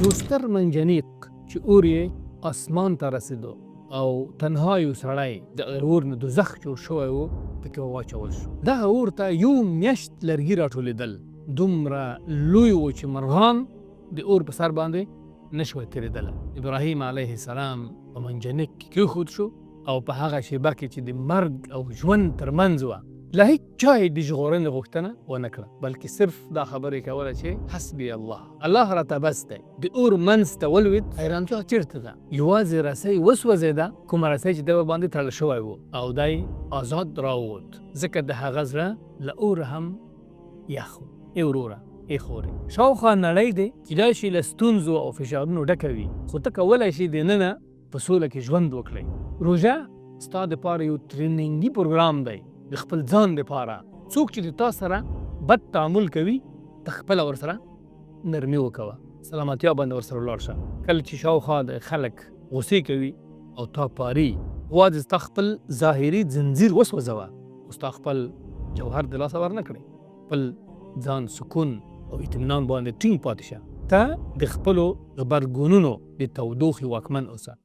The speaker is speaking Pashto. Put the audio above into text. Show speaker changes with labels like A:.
A: یو ستر منجنیق چې اور یې اسمان ته رسېدو او تنها یو سړی د اور نه دوزخ جوړ شوی و پکې واچول شو. دغه اور ته یو میاشت لرګي راټولېدل، دومره لوی و چې مرغان د اور په سر باندې نشوی تېرېدلی. ابراهیم علیه السلام په منجنیق کې کېښود شو او په هغه شیبه کې چې د مرګ او ژوند ترمنځ وه له هیڅ چا یې د ژغورنې غوښتنه ونه کړه، بلکې صرف دا خبرې کوله چې حسبي الله راته بس دی. د اور منځ ته ولوېد، حیرانتیا چېرته ده؟ یوازې رسۍ وسوځېده، کومه رسۍ چې ده باندې تړل شوی و او دی آزاد راووت، ځکه د هغه زړه له اوره هم یخ و. ای وروره، ای خورې، شاوخوا نړۍ دی چې دا شي له ستونزو او فشارونو ډکه وي، خو ته کولی شي دننه په سوله کې ژوند وکړئ. روژه ستا دپاره یو ټریننګي پروګرام دی د خپل ځان دپاره. څوک چې د تا سره بد تعامل کوي ته خپله ورسره نرمي وکوه، سلامتیا باندې ورسره ولاړ شه. کله چې شاوخوا د خلک غوسې کوي او تا پاري، یوازې ستا خپل ظاهري ځنځیر وسوځوه او ستا خپل جوهر د لاسه ورنه کړئ. خپل ځان سکون او اطمینان باندې ټینګ پاتې شه. ته د خپلو غبرګونونو د تودوخې واکمن اوسه.